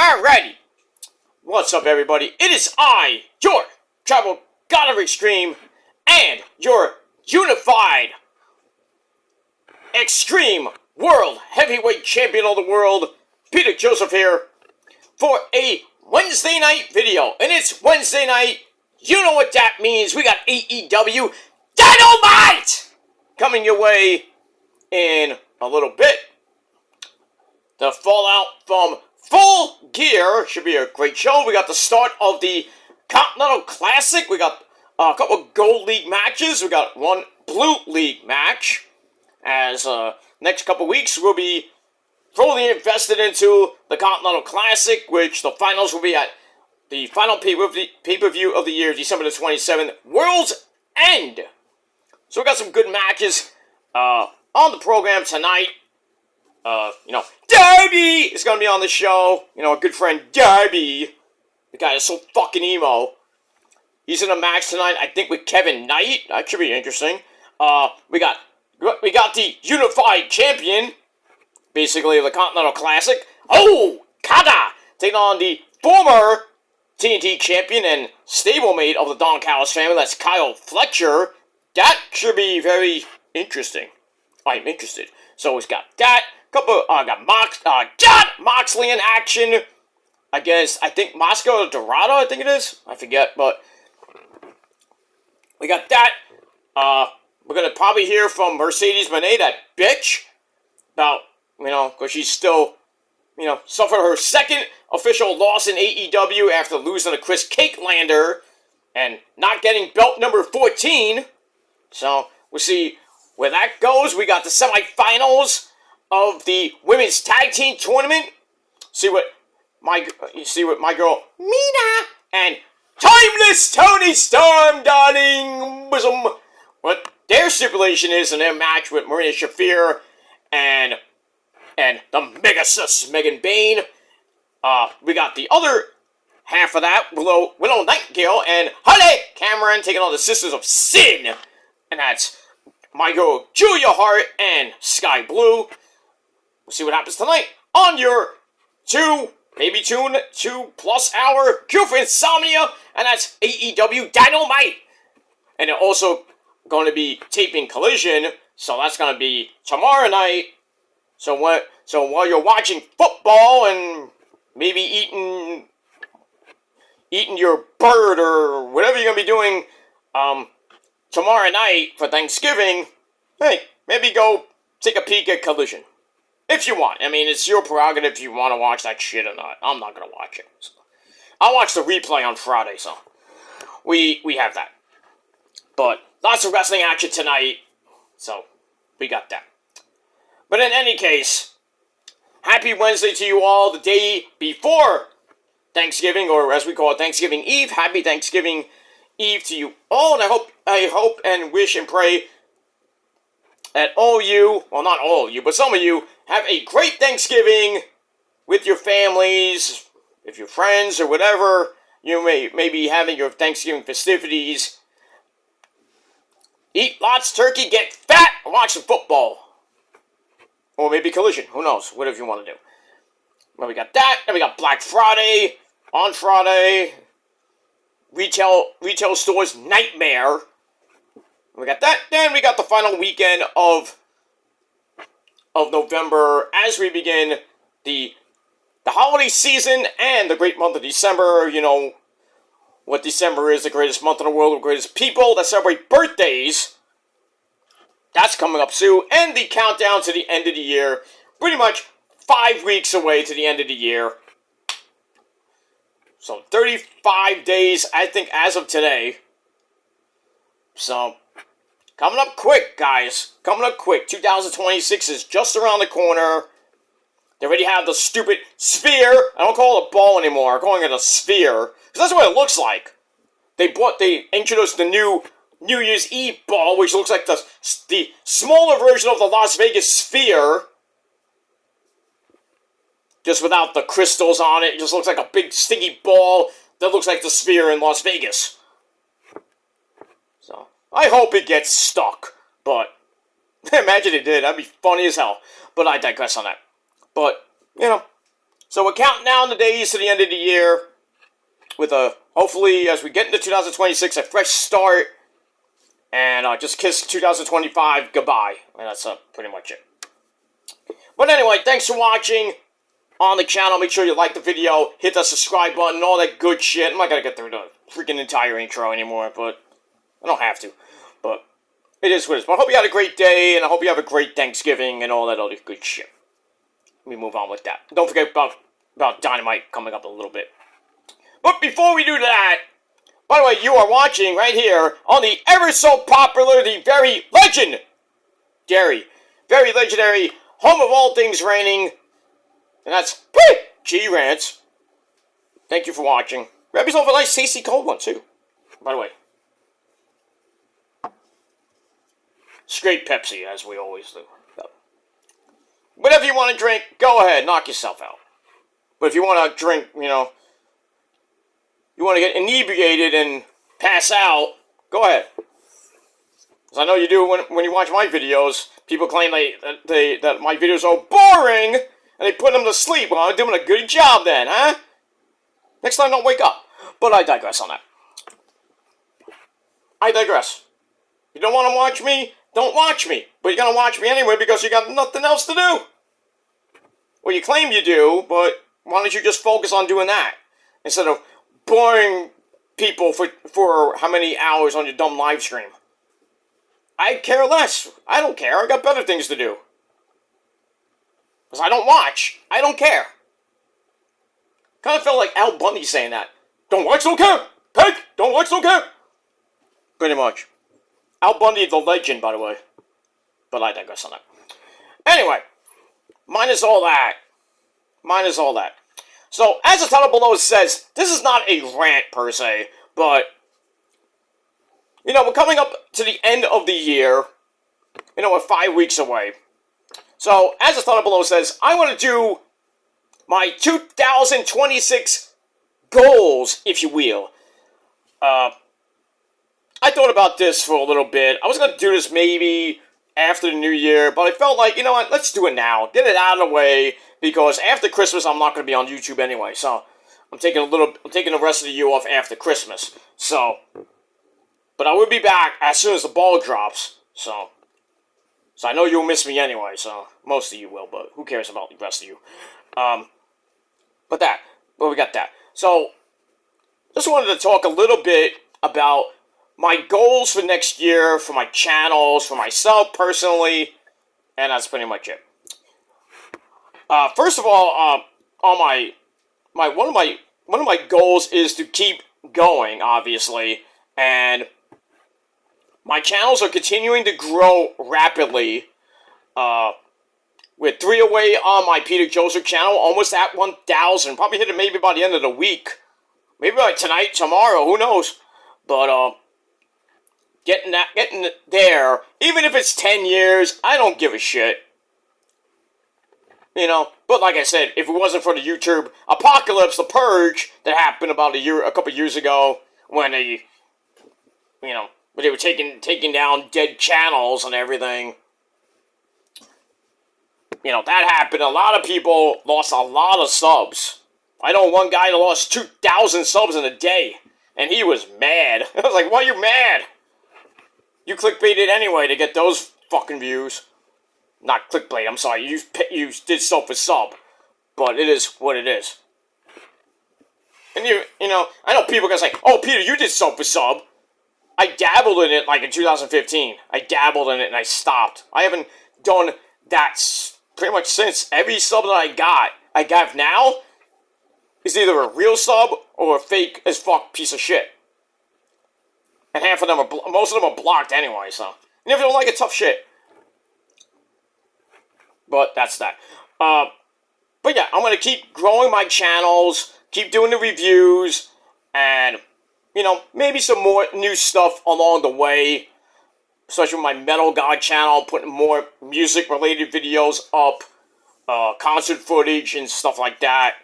Alrighty, what's up everybody? It is I, your Tribal God of Extreme, and your unified Extreme World Heavyweight Champion of the World, Peter Joseph here, for a Wednesday night video. And it's Wednesday night, you know what that means, we got AEW Dynamite coming your way in a little bit. The fallout from Full Gear should be a great show. We got the start of the Continental Classic. We got a couple of Gold League matches. We got one Blue League match. As next couple weeks, we'll be fully invested into the Continental Classic, which the finals will be at the final pay-per-view of the year, December the 27th, World's End. So we got some good matches on the program tonight. Darby is going to be on the show. Our good friend Darby. The guy is so fucking emo. He's in a match tonight, I think, with Kevin Knight. That should be interesting. We got the unified champion, basically, of the Continental Classic. Okada, taking on the former TNT champion and stablemate of the Don Callis family. That's Kyle Fletcher. That should be very interesting. I'm interested. So he's got that. Got Jon Moxley in action against, I think, Moscow Dorado, I think it is. I forget, but we got that. We're going to probably hear from Mercedes Moné, that bitch, about, because she's still, suffered her second official loss in AEW after losing to Chris Cakelander and not getting belt number 14. So we'll see where that goes. We got the semifinals of the women's tag team tournament. See what my girl Mina and Timeless Tony Storm, darling bosom, what their stipulation is in their match with Marina Shafir and the Mega Sis Megan Bayne. We got the other half of that, Willow Nightingale and Holly Cameron taking on the Sisters of Sin, and that's my girl Julia Hart and Sky Blue. We'll see what happens tonight on your 2+ hour Cure for Insomnia, and that's AEW Dynamite. And they're also going to be taping Collision, so that's going to be tomorrow night. So while you're watching football and maybe eating your bird or whatever you're going to be doing tomorrow night for Thanksgiving, hey, maybe go take a peek at Collision. If you want. It's your prerogative if you want to watch that shit or not. I'm not going to watch it. So. I'll watch the replay on Friday, so we have that. But lots of wrestling action tonight, so we got that. But in any case, happy Wednesday to you all, the day before Thanksgiving, or as we call it, Thanksgiving Eve. Happy Thanksgiving Eve to you all, and I hope and wish and pray that all of you, well, not all of you, but some of you, have a great Thanksgiving with your families, if you're friends or whatever. You may be having your Thanksgiving festivities. Eat lots of turkey, get fat, and watch some football. Or maybe Collision, who knows, whatever you want to do. Well, we got that, and we got Black Friday, on Friday, retail stores nightmare. We got that, then we got the final weekend of November as we begin the holiday season and the great month of December. You know what December is, the greatest month in the world, the greatest people that celebrate birthdays. That's coming up soon, and the countdown to the end of the year, pretty much 5 weeks away to the end of the year. So 35 days, I think, as of today. So coming up quick, guys. Coming up quick. 2026 is just around the corner. They already have the stupid sphere. I don't call it a ball anymore. I'm calling it a sphere. Because that's what it looks like. They introduced the new New Year's Eve ball, which looks like the smaller version of the Las Vegas sphere. Just without the crystals on it. It just looks like a big sticky ball that looks like the sphere in Las Vegas. So I hope it gets stuck, but imagine it did. That'd be funny as hell. But I digress on that. But, So we're counting down the days to the end of the year with a, hopefully, as we get into 2026, a fresh start. And just kiss 2025 goodbye. And that's pretty much it. But anyway, thanks for watching on the channel. Make sure you like the video, hit the subscribe button, all that good shit. I'm not going to get through the freaking entire intro anymore, but I don't have to. But it is what it is. But I hope you had a great day, and I hope you have a great Thanksgiving and all that other good shit. Let me move on with that. Don't forget about Dynamite coming up a little bit. But before we do that, by the way, you are watching right here on the ever so popular, the very legendary, home of all things raining, and that's G Rants. Thank you for watching. Grab yourself a nice tasty cold one too. By the way, straight Pepsi as we always do. Whatever you want to drink, go ahead, knock yourself out. But if you want to drink, you want to get inebriated and pass out, go ahead. Because I know you do when you watch my videos. People claim that my videos are boring, and they put them to sleep. Well, I'm doing a good job then, huh? Next time, don't wake up. But I digress on that. I digress. You don't want to watch me? Don't watch me. But you're going to watch me anyway because you got nothing else to do. Well, you claim you do, but why don't you just focus on doing that? Instead of boring people for how many hours on your dumb live stream. I care less. I don't care. I got better things to do. Because I don't watch. I don't care. Kind of felt like Al Bundy saying that. Don't watch, don't care. Peg, don't watch, don't care. Pretty much. Al Bundy, the legend, by the way. But I digress on that. Anyway, minus all that. So, as the title below says, this is not a rant per se, but, we're coming up to the end of the year. We're 5 weeks away. So, as the title below says, I want to do my 2026 goals, if you will. I thought about this for a little bit. I was going to do this maybe after the new year, but I felt like, you know what, let's do it now. Get it out of the way, because after Christmas, I'm not going to be on YouTube anyway, so I'm taking the rest of the year off after Christmas. So, but I will be back as soon as the ball drops, so I know you'll miss me anyway, so most of you will, but who cares about the rest of you? But we got that. So, just wanted to talk a little bit about my goals for next year, for my channels, for myself personally, and that's pretty much it. First of all, on one of my goals is to keep going, obviously, and my channels are continuing to grow rapidly. With 3 away on my Peter Joseph channel, almost at 1,000. Probably hit it maybe by the end of the week, maybe by tonight, tomorrow, who knows? But getting there, even if it's 10 years, I don't give a shit. But like I said, if it wasn't for the YouTube apocalypse, the purge that happened about a couple years ago, when they were taking down dead channels and everything, that happened. A lot of people lost a lot of subs. I know one guy that lost 2,000 subs in a day, and he was mad. I was like, why are you mad? You clickbaited anyway to get those fucking views. Not clickbait, I'm sorry. You did sub for sub. But it is what it is. And I know people are going to say, oh, Peter, you did sub for sub. I dabbled in it like in 2015. I dabbled in it and I stopped. I haven't done that pretty much since. Every sub that I got now is either a real sub or a fake as fuck piece of shit. And half of them most of them are blocked anyway, so. And if you don't like it, tough shit. But that's that. But yeah, I'm going to keep growing my channels, keep doing the reviews, and, maybe some more new stuff along the way. Especially with my Metal God channel, putting more music-related videos up, concert footage and stuff like that.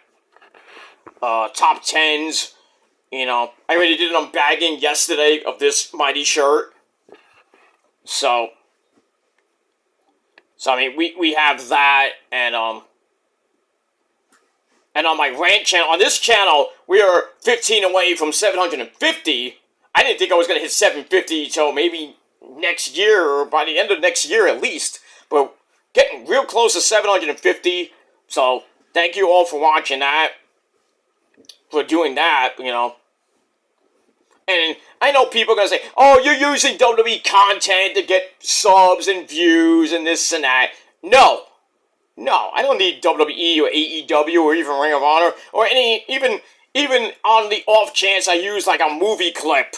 Top 10s. I already did an unbagging yesterday of this mighty shirt. So I mean, we have that, and, And on my rant channel, on this channel, we are 15 away from 750. I didn't think I was going to hit 750 till maybe next year, or by the end of next year at least. But getting real close to 750. So thank you all for watching that, for doing that, you know. And I know people are going to say, oh, you're using WWE content to get subs and views and this and that. No, I don't need WWE or AEW or even Ring of Honor or any, even on the off chance I use like a movie clip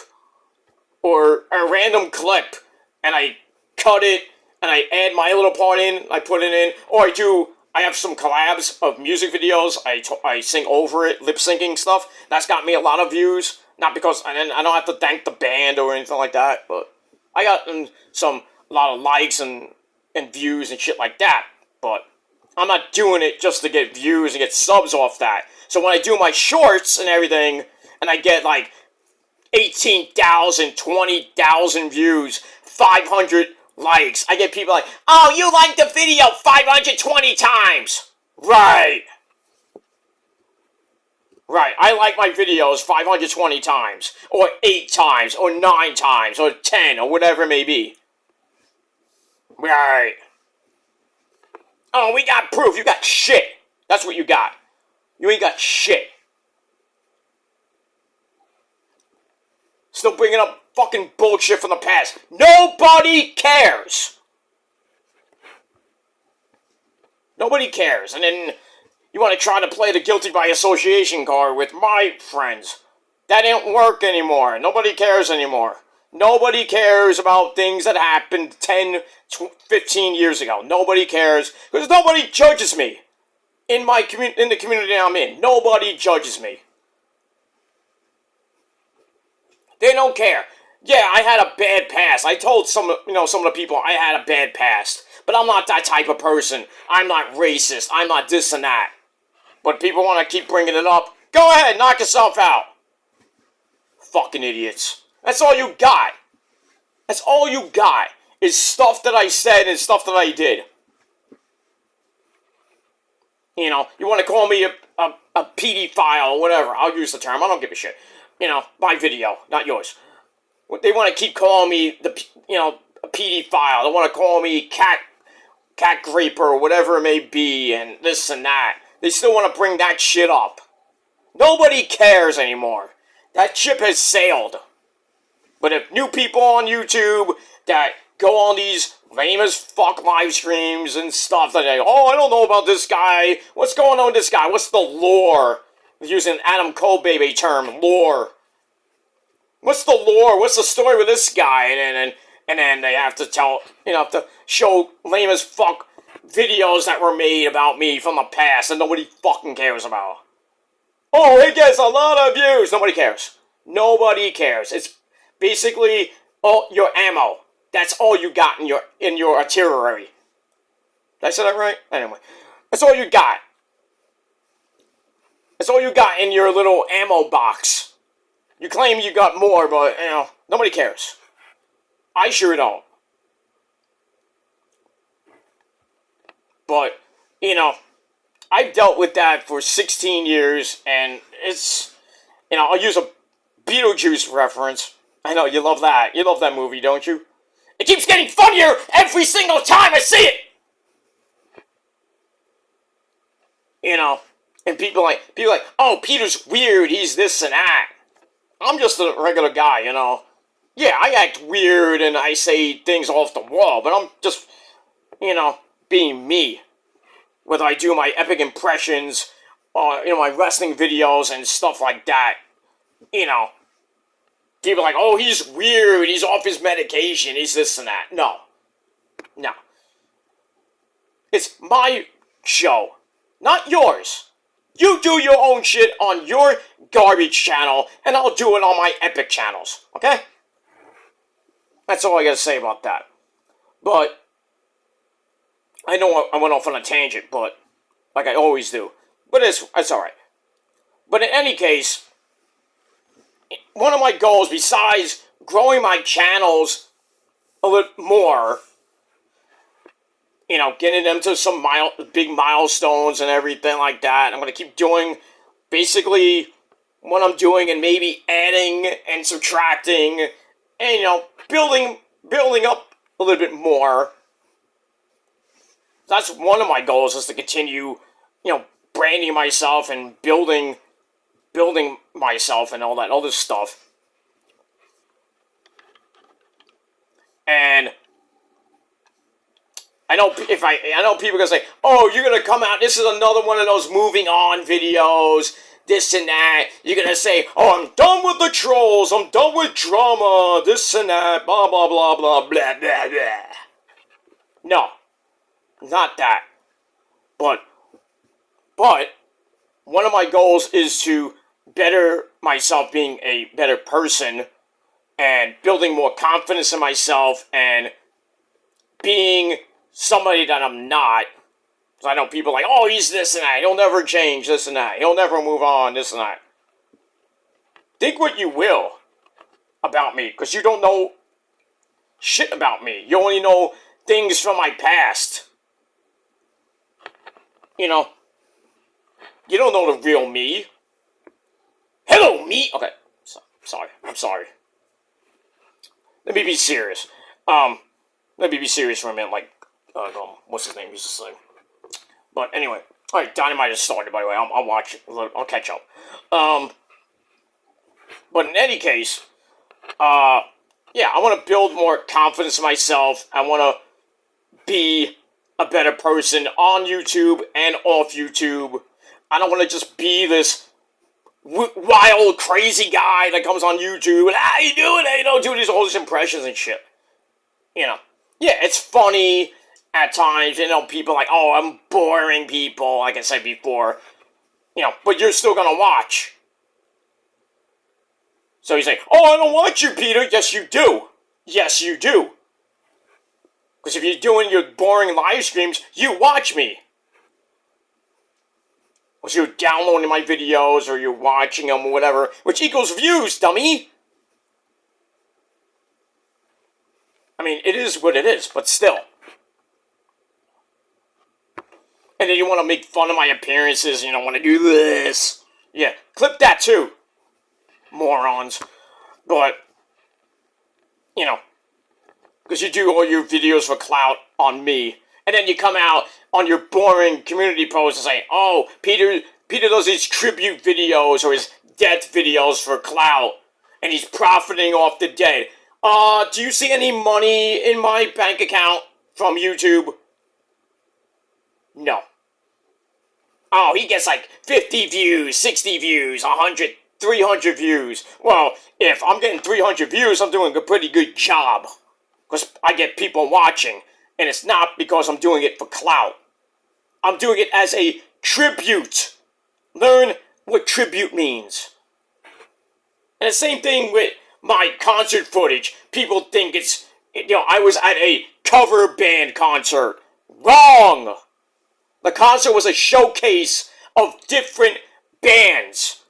or a random clip and I cut it and I add my little part in, I put it in, or I have some collabs of music videos, I sing over it, lip syncing stuff. That's got me a lot of views. Not because I don't have to thank the band or anything like that, but I got a lot of likes and views and shit like that. But I'm not doing it just to get views and get subs off that. So when I do my shorts and everything, and I get like 18,000, 20,000 views, 500 likes, I get people like, oh, you liked the video 520 times. Right. Right, I like my videos 520 times, or 8 times, or 9 times, or 10, or whatever it may be. Right. Oh, we got proof. You got shit. That's what you got. You ain't got shit. Still bringing up fucking bullshit from the past. Nobody cares. Nobody cares. And then you want to try to play the guilty by association card with my friends. That didn't work anymore. Nobody cares anymore. Nobody cares about things that happened 10, 15 years ago. Nobody cares because nobody judges me in the community I'm in. Nobody judges me. They don't care. Yeah, I had a bad past. I told some of the people I had a bad past, but I'm not that type of person. I'm not racist. I'm not this and that. But people want to keep bringing it up. Go ahead, knock yourself out. Fucking idiots. That's all you got. That's all you got is stuff that I said and stuff that I did. You know, you want to call me a pedophile or whatever. I'll use the term. I don't give a shit. You know, my video, not yours. They want to keep calling me a pedophile. They want to call me cat graper or whatever it may be and this and that. They still want to bring that shit up. Nobody cares anymore. That ship has sailed. But if new people on YouTube that go on these lame as fuck live streams and stuff that they, oh, I don't know about this guy. What's going on with this guy? What's the lore? Using Adam Cole baby term, lore. What's the lore? What's the story with this guy? And then they have to have to show lame as fuck videos that were made about me from the past that nobody fucking cares about. Oh, it gets a lot of views. Nobody cares. Nobody cares. It's basically your ammo. That's all you got in your artillery. Did I say that right? Anyway, that's all you got. That's all you got in your little ammo box. You claim you got more, but nobody cares. I sure don't. But, I've dealt with that for 16 years, and it's, I'll use a Beetlejuice reference. I know, you love that. You love that movie, don't you? It keeps getting funnier every single time I see it! And people like, oh, Peter's weird, he's this and that. I'm just a regular guy, Yeah, I act weird and I say things off the wall, but I'm just, being me. Whether I do my epic impressions, or, my wrestling videos and stuff like that, People are like, oh, he's weird, he's off his medication, he's this and that. No. It's my show, not yours. You do your own shit on your garbage channel, and I'll do it on my epic channels, okay? That's all I gotta say about that. But, I know I went off on a tangent, but, like I always do. But it's alright. But in any case, one of my goals, besides growing my channels a little more, getting them to some big milestones and everything like that. I'm going to keep doing basically what I'm doing and maybe adding and subtracting and, building up a little bit more. That's one of my goals, is to continue, branding myself and building myself and all that other stuff. And I know people are gonna say, "Oh, you're gonna come out. This is another one of those moving on videos. This and that." You're gonna say, "Oh, I'm done with the trolls. I'm done with drama. This and that. Blah blah blah blah blah blah blah." No, not that. But one of my goals is to better myself, being a better person, and building more confidence in myself, and being somebody that I'm not. Because I know people like, "Oh, he's this and that. He'll never change, this and that. He'll never move on, this and that." Think what you will about me, because you don't know shit about me. You only know things from my past. You don't know the real me. Hello, me. Okay, sorry. I'm sorry. Let me be serious. Let me be serious for a minute. Like, what's his name? He's the same. But anyway, all right. Dynamite has started. By the way, I'll watch it. I'll catch up. But in any case, yeah, I want to build more confidence in myself. I want to be a better person on YouTube and off YouTube. I don't want to just be this wild, crazy guy that comes on YouTube and, "How you doing? Do all these impressions and shit." Yeah, it's funny at times. People are like, "Oh, I'm boring people," like I said before. But you're still gonna watch. So you say, "Oh, I don't watch you, Peter." Yes, you do. Yes, you do. Because if you're doing your boring live streams, you watch me. Or you're downloading my videos, or you're watching them, or whatever, which equals views, dummy. I mean, it is what it is, but still. And then you want to make fun of my appearances, want to do this. Yeah, clip that too. Morons. But, because you do all your videos for clout on me, and then you come out on your boring community posts and say, "Oh, Peter does his tribute videos or his death videos for clout, and he's profiting off the dead. Do you see any money in my bank account from YouTube?" No. "Oh, he gets like 50 views, 60 views, 100, 300 views. Well, if I'm getting 300 views, I'm doing a pretty good job. Because I get people watching. And it's not because I'm doing it for clout. I'm doing it as a tribute. Learn what tribute means. And the same thing with my concert footage. People think it's, I was at a cover band concert. Wrong! The concert was a showcase of different bands.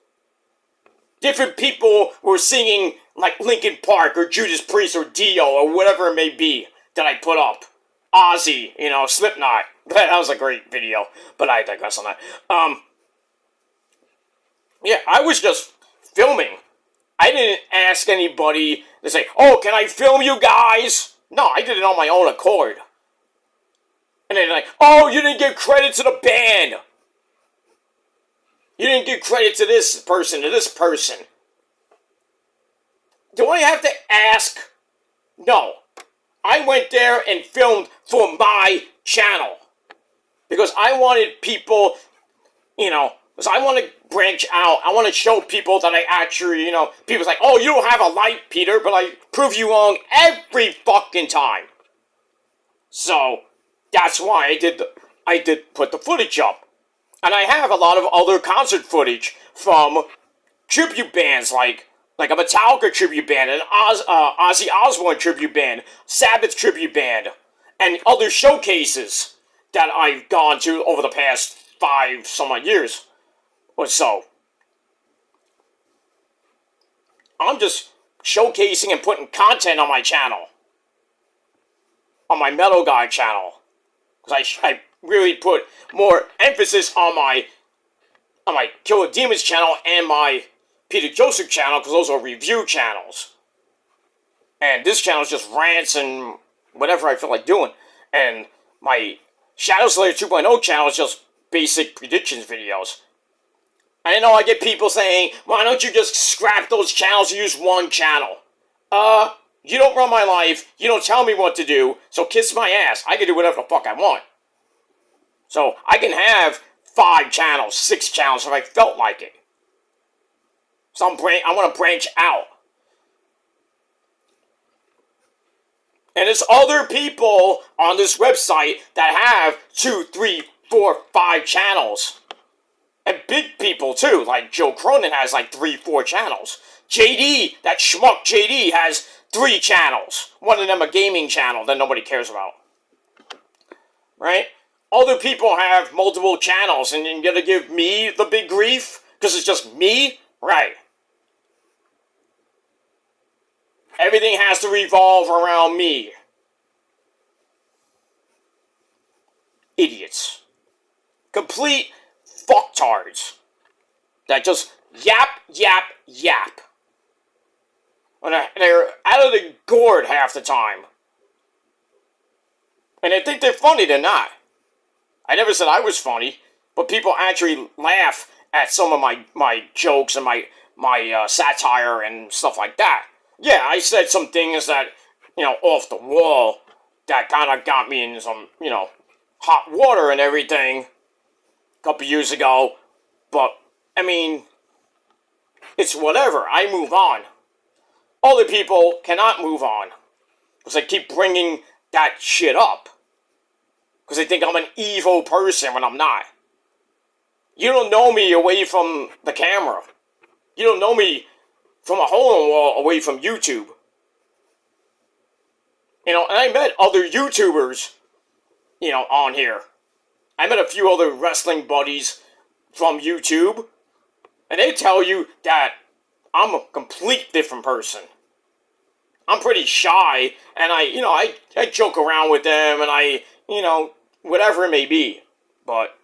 Different people were singing like Linkin Park or Judas Priest or Dio or whatever it may be that I put up. Ozzy, Slipknot. That was a great video, but I digress on that. Yeah, I was just filming. I didn't ask anybody to say, "Oh, can I film you guys?" No, I did it on my own accord. And then like, "Oh, you didn't give credit to the band. You didn't give credit to this person, to this person." Do I have to ask? No. I went there and filmed for my channel. Because I wanted people, because I want to branch out. I want to show people that I actually, people's like, "Oh, you don't have a light, Peter," but I prove you wrong every fucking time. So, that's why I did put the footage up. And I have a lot of other concert footage from tribute bands like a Metallica tribute band, an Ozzy Osbourne tribute band, Sabbath tribute band, and other showcases that I've gone to over the past 5 some odd years or so. I'm just showcasing and putting content on my channel. On my Metal Guy channel. because I really put more emphasis on my Killer Demons channel and my Peter Joseph channel, because those are review channels. And this channel is just rants and whatever I feel like doing. And my Shadow Slayer 2.0 channel is just basic predictions videos. I know I get people saying, why don't you just scrap those channels and use one channel? You don't run my life, you don't tell me what to do, so kiss my ass. I can do whatever the fuck I want. So I can have 5 channels, 6 channels if I felt like it. So I want to branch out. And there's other people on this website that have 2, 3, 4, 5 channels. And big people too, like Joe Cronin has like 3, 4 channels. JD, that schmuck JD has 3 channels. One of them a gaming channel that nobody cares about. Right? Other people have multiple channels and you're gonna give me the big grief? Because it's just me? Right. Everything has to revolve around me. Idiots. Complete fucktards that just yap, yap, yap. And they're out of the gourd half the time. And they think they're funny, they're not. I never said I was funny, but people actually laugh at some of my jokes and my satire and stuff like that. Yeah, I said some things that, off the wall that kind of got me in some, hot water and everything a couple years ago, but, I mean, it's whatever. I move on. Other people cannot move on, because they keep bringing that shit up, because they think I'm an evil person when I'm not. You don't know me away from the camera. You don't know me from a hole in the wall away from YouTube. And I met other YouTubers, on here. I met a few other wrestling buddies from YouTube, and they tell you that I'm a complete different person. I'm pretty shy, and I joke around with them, and whatever it may be. But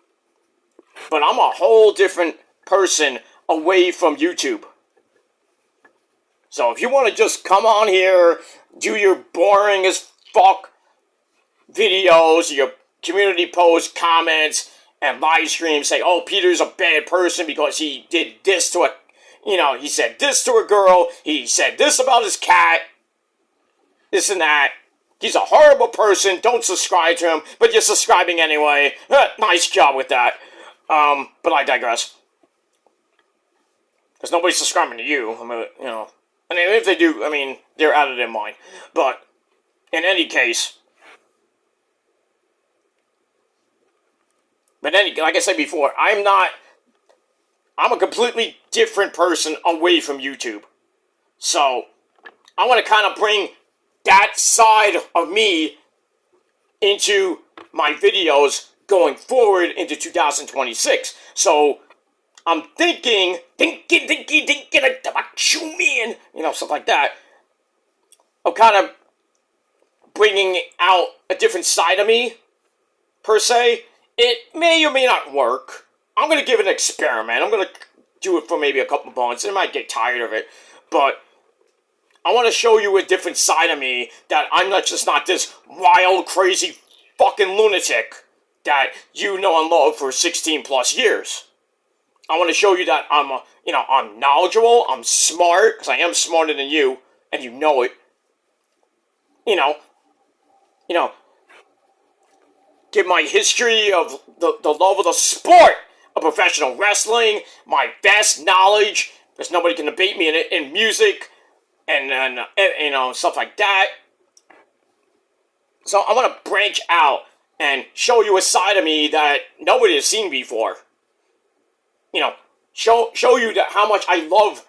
I'm a whole different person away from YouTube. So if you want to just come on here, do your boring as fuck videos, your community posts, comments, and live streams, say, oh, Peter's a bad person because he did this to he said this to a girl, he said this about his cat, this and that. He's a horrible person, don't subscribe to him, but you're subscribing anyway. Nice job with that. But I digress. Because nobody's subscribing to you. I mean, if they do, they're out of their mind. But, in any case, like I said before, I'm a completely different person away from YouTube. So, I want to kind of bring that side of me into my videos going forward into 2026. So, I'm thinking like the Macho Man, stuff like that. Of kind of bringing out a different side of me, per se. It may or may not work. I'm going to give it an experiment. I'm going to do it for maybe a couple months. I might get tired of it. But I want to show you a different side of me, that I'm not this wild, crazy fucking lunatic that you know and love for 16 plus years. I want to show you that I'm knowledgeable, I'm smart, because I am smarter than you, and you know it. Give my history of the love of the sport of professional wrestling, my vast knowledge, because nobody can debate me in music, and stuff like that. So I want to branch out and show you a side of me that nobody has seen before. Show you how much I love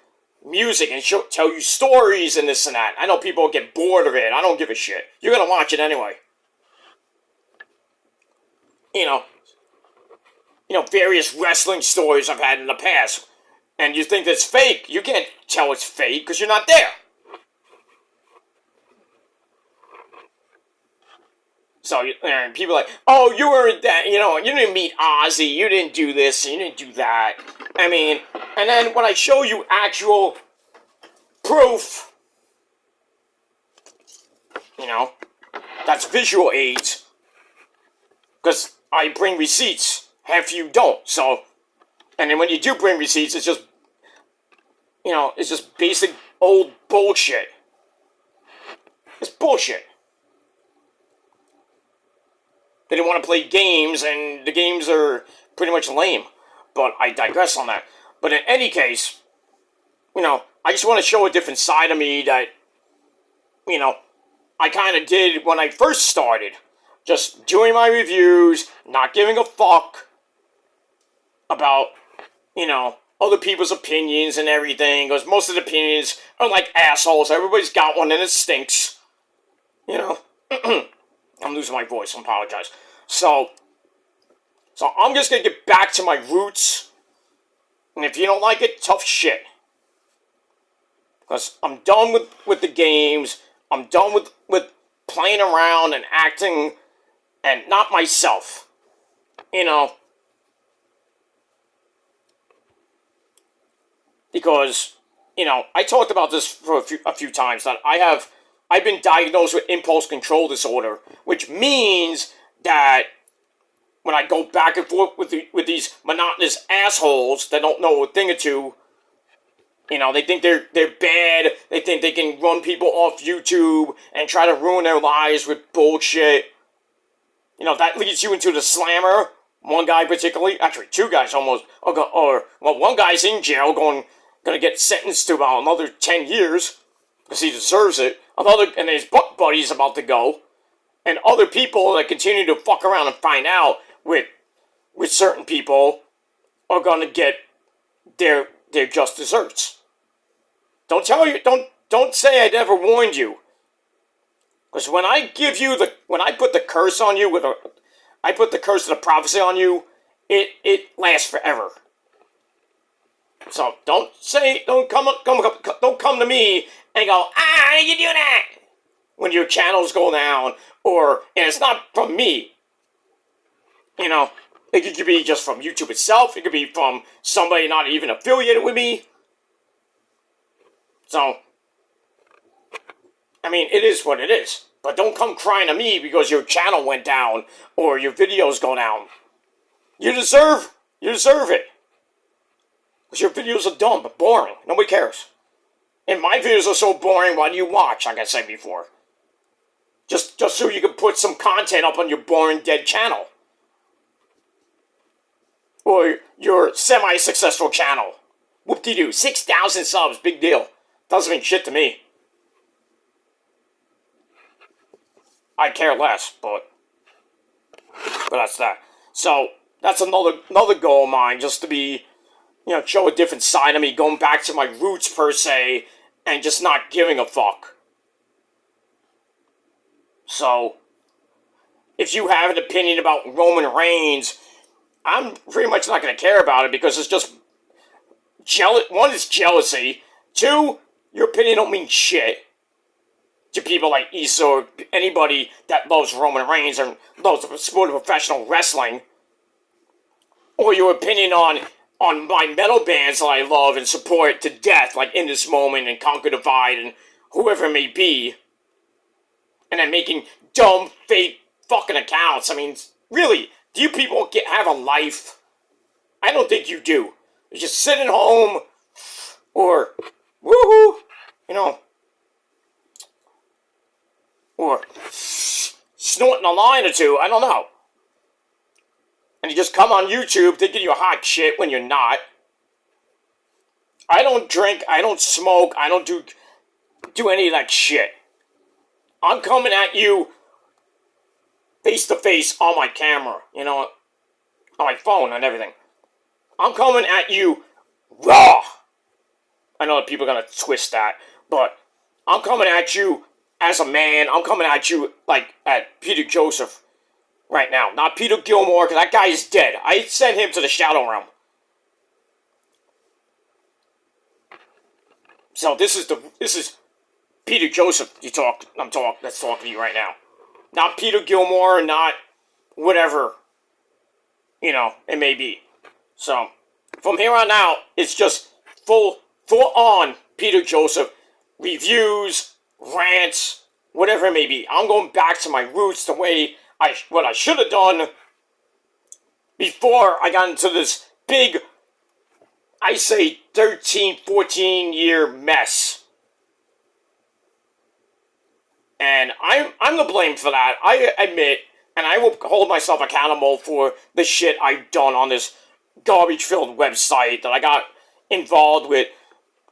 music and tell you stories and this and that. I know people get bored of it. I don't give a shit. You're gonna watch it anyway. Various wrestling stories I've had in the past. And you think that's fake. You can't tell it's fake because you're not there. So and people are like, oh, you weren't that, you know, you didn't meet Ozzy, you didn't do this, you didn't do that. I mean, and then when I show you actual proof, you know, that's visual aids, because I bring receipts, half you don't. So, and then when you do bring receipts, it's just, you know, it's just basic old bullshit. It's bullshit. They didn't want to play games, and the games are pretty much lame. But I digress on that. But in any case, you know, I just want to show a different side of me that, you know, I kind of did when I first started. Just doing my reviews, not giving a fuck about, you know, other people's opinions and everything. Because most of the opinions are like assholes. Everybody's got one and it stinks. You know. I'm losing my voice, I apologize. So I'm just gonna get back to my roots. And if you don't like it, tough shit. Because I'm done with the games. I'm done with playing around and acting and not myself. You know. Because, you know, I talked about this for a few times, that I've been diagnosed with impulse control disorder, which means that when I go back and forth with these monotonous assholes that don't know a thing or two, you know, they think they're bad, they think they can run people off YouTube and try to ruin their lives with bullshit. You know, that leads you into the slammer. One guy particularly, actually two guys almost, one guy's in jail gonna get sentenced to about another 10 years, because he deserves it. And his buddy's about to go. And other people that continue to fuck around and find out with certain people are gonna get their just desserts. Don't say I never warned you. Because when I put the curse on you I put the curse of the prophecy on you, it lasts forever. So don't come to me and go, how did you do that? When your channels go down, and it's not from me. You know, it could be just from YouTube itself, it could be from somebody not even affiliated with me. So, I mean, it is what it is. But don't come crying to me because your channel went down, or your videos go down. You deserve it. Because your videos are dumb, but boring. Nobody cares. And my videos are so boring, why do you watch, like I said before? Just so you can put some content up on your boring, dead channel. Or your semi-successful channel. Whoop-de-doo, 6,000 subs, big deal. Doesn't mean shit to me. I care less, but that's that. So, that's another goal of mine, just to be, you know, show a different side of me, going back to my roots, per se, and just not giving a fuck. So, if you have an opinion about Roman Reigns, I'm pretty much not going to care about it, because it's just one is jealousy. Two, your opinion don't mean shit to people like Issa or anybody that loves Roman Reigns and loves the sport of professional wrestling. Or your opinion on my metal bands that I love and support to death, like In This Moment and Conquer Divide and whoever it may be. And then making dumb, fake fucking accounts. I mean, really, do you people have a life? I don't think you do. You just sit at home, or, woohoo, you know, or snorting a line or two, I don't know. And you just come on YouTube thinking you're hot shit when you're not. I don't drink, I don't smoke, I don't do any of that shit. I'm coming at you face to face on my camera, you know, on my phone and everything. I'm coming at you raw. I know that people are going to twist that, but I'm coming at you as a man. I'm coming at you like at Peter Joseph right now. Not Peter Gilmore, because that guy is dead. I sent him to the Shadow Realm. So this is Peter Joseph that's talking to you right now. not Peter Gilmore, not whatever, it may be. So, from here on out, it's just full on Peter Joseph reviews, rants, whatever it may be. I'm going back to my roots, the way what I should have done before I got into this big, I say 13, 14 year mess. And I'm to blame for that, I admit, and I will hold myself accountable for the shit I've done on this garbage-filled website, that I got involved with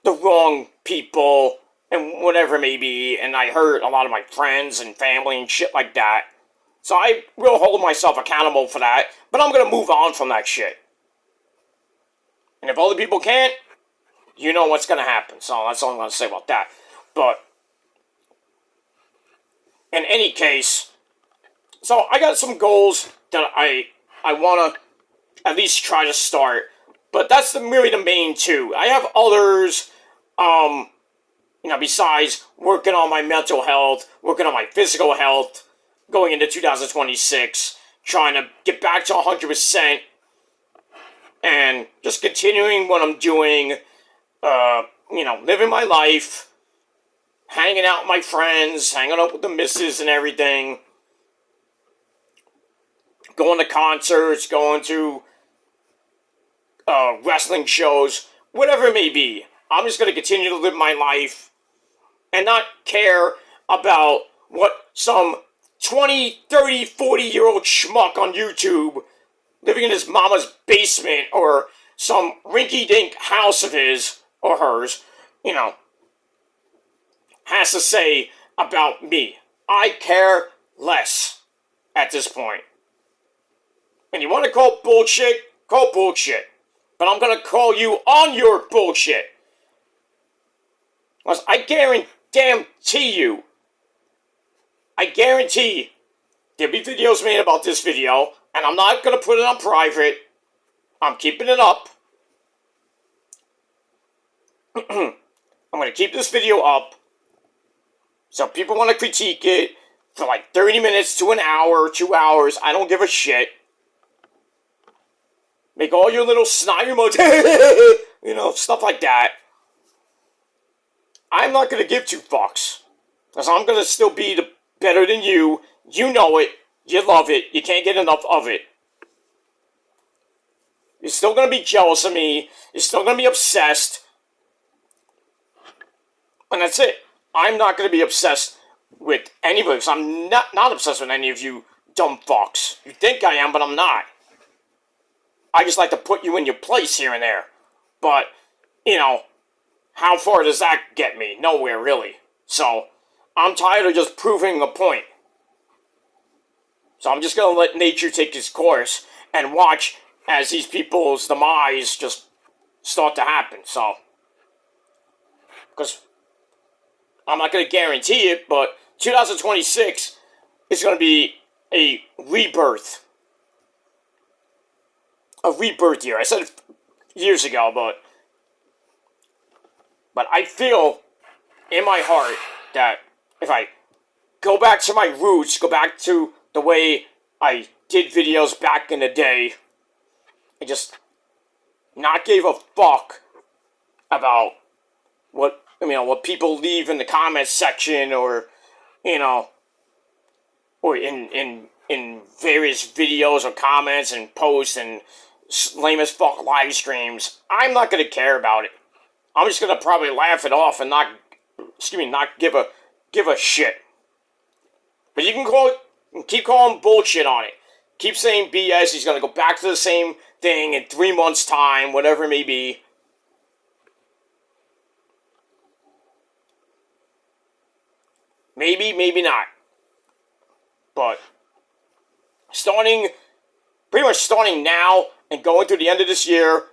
the wrong people and whatever it may be, and I hurt a lot of my friends and family and shit like that. So I will hold myself accountable for that, but I'm gonna move on from that shit. And if other people can't, you know what's gonna happen. So that's all I'm gonna say about that. But in any case, so I got some goals that I want to at least try to start, but that's really the main two. I have others, besides working on my mental health, working on my physical health, going into 2026, trying to get back to 100%, and just continuing what I'm doing, living my life, hanging out with my friends, hanging out with the missus and everything, going to concerts, going to wrestling shows, whatever it may be. I'm just going to continue to live my life and not care about what some 20, 30, 40-year-old schmuck on YouTube living in his mama's basement or some rinky-dink house of his or hers, has to say about me. I care less at this point. And you want to call bullshit? Call bullshit. But I'm going to call you on your bullshit. Because I guarantee there'll be videos made about this video, and I'm not going to put it on private. I'm keeping it up. I'm going to keep this video up. So if people want to critique it for like 30 minutes to an hour, 2 hours, I don't give a shit. Make all your little snide emotes, stuff like that. I'm not going to give two fucks. Because I'm going to still be better than you. You know it. You love it. You can't get enough of it. You're still going to be jealous of me. You're still going to be obsessed. And that's it. I'm not going to be obsessed with anybody. Because I'm not obsessed with any of you dumb fucks. You think I am, but I'm not. I just like to put you in your place here and there. But, how far does that get me? Nowhere, really. So, I'm tired of just proving a point. So I'm just going to let nature take its course and watch as these people's demise just start to happen. So, because I'm not going to guarantee it, but 2026 is going to be a rebirth. A rebirth year. I said it years ago, but I feel in my heart that if I go back to my roots, go back to the way I did videos back in the day, and just not give a fuck about what people leave in the comments section or in various videos or comments and posts and lame as fuck live streams. I'm not gonna care about it. I'm just gonna probably laugh it off and not give a shit. But you can keep calling bullshit on it. Keep saying BS. He's gonna go back to the same thing in 3 months' time, whatever it may be. Maybe, maybe not. But pretty much starting now and going through the end of this year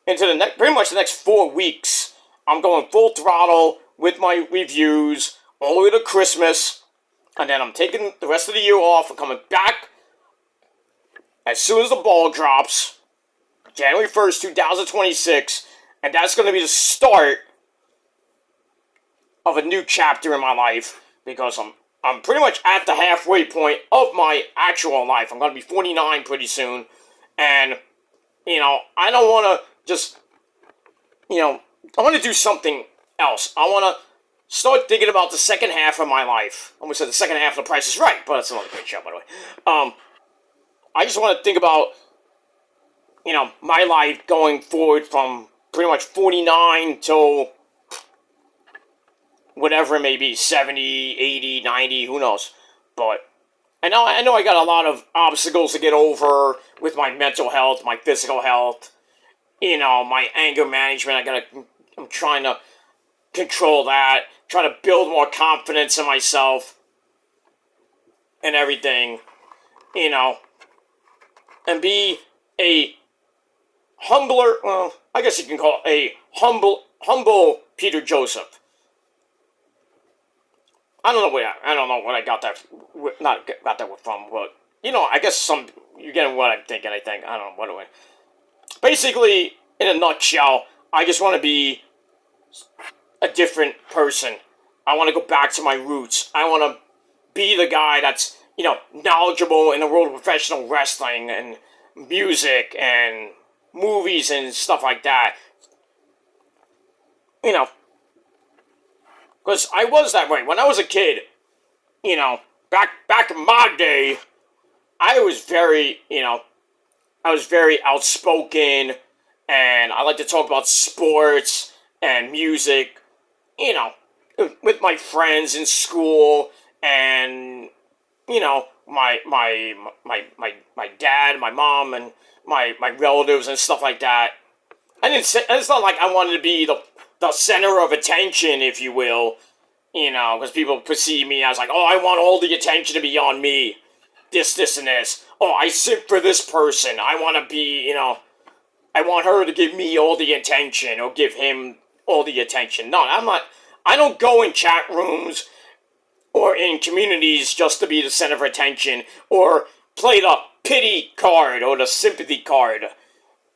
into pretty much the next 4 weeks, I'm going full throttle with my reviews all the way to Christmas, and then I'm taking the rest of the year off and coming back as soon as the ball drops, January 1st, 2026, and that's going to be the start of a new chapter in my life, because I'm pretty much at the halfway point of my actual life. I'm going to be 49 pretty soon. And, I don't want to just, I want to do something else. I want to start thinking about the second half of my life. I almost said the second half of The Price is Right, but that's another great show, by the way. I just want to think about, my life going forward from pretty much 49 till whatever it may be, 70, 80, 90, who knows. But I know I got a lot of obstacles to get over with my mental health, my physical health, my anger management. I'm trying to control that, try to build more confidence in myself and everything, and be a humbler, well, I guess you can call it a humble Peter Joseph. I don't know what I got that, not got that from, but, I guess you're getting what I'm thinking, I think. I don't know, what do I... Basically, in a nutshell, I just want to be a different person. I want to go back to my roots. I want to be the guy that's, knowledgeable in the world of professional wrestling and music and movies and stuff like that. Because I was that way. When I was a kid, back in my day, I was very outspoken, and I like to talk about sports and music, with my friends in school, and, my dad, my mom, and my relatives and stuff like that. It's not like I wanted to be the center of attention, if you will, because people perceive me as like, oh, I want all the attention to be on me, this, and this. Oh, I sit for this person. I want to be, I want her to give me all the attention, or give him all the attention. No, I don't go in chat rooms or in communities just to be the center of attention, or play the pity card or the sympathy card,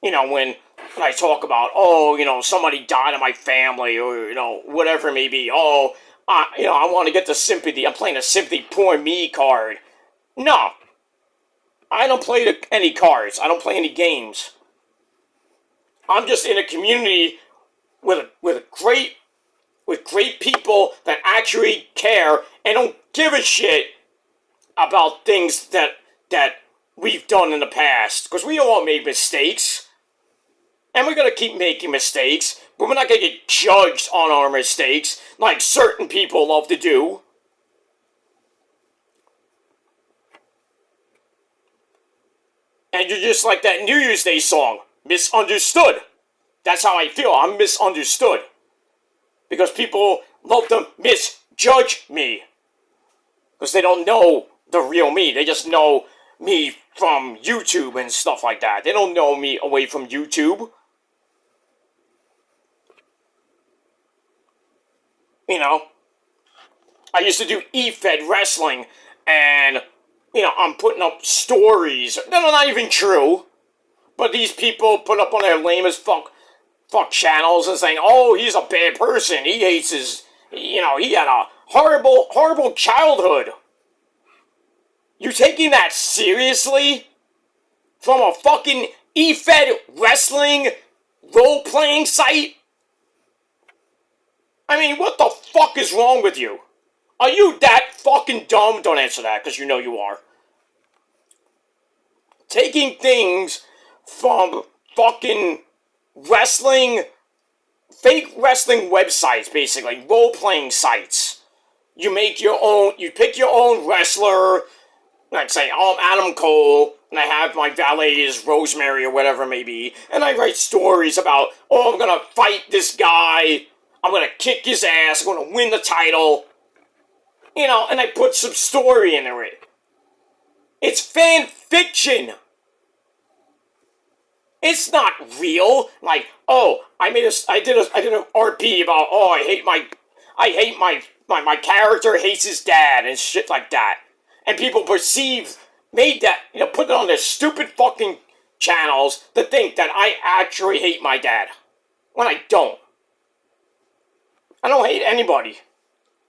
when I talk about, somebody died in my family, or, whatever it may be. Oh, I want to get the sympathy. I'm playing a sympathy poor me card. No. I don't play any cards. I don't play any games. I'm just in a community with great people that actually care and don't give a shit about things that we've done in the past. Because we all made mistakes. And we're going to keep making mistakes, but we're not going to get judged on our mistakes like certain people love to do. And you're just like that New Year's Day song, Misunderstood. That's how I feel. I'm misunderstood. Because people love to misjudge me. Because they don't know the real me. They just know me from YouTube and stuff like that. They don't know me away from YouTube. I used to do E-Fed wrestling, and, I'm putting up stories that are not even true, but these people put up on their lame as fuck channels and saying, oh, he's a bad person, he hates his, he had a horrible childhood. You taking that seriously? From a fucking E-Fed wrestling role-playing site? I mean, what the fuck is wrong with you? Are you that fucking dumb? Don't answer that, because you know you are. Taking things from fucking wrestling, fake wrestling websites, basically, role-playing sites. You pick your own wrestler, like say, oh, I'm Adam Cole, and I have my valet is Rosemary or whatever it may be, and I write stories about, oh, I'm gonna fight this guy, I'm gonna kick his ass, I'm gonna win the title, and I put some story into it. It's fan fiction. It's not real. Like, oh, I did an RP about, oh, my character hates his dad and shit like that. And people put it on their stupid fucking channels to think that I actually hate my dad. When I don't. I don't hate anybody.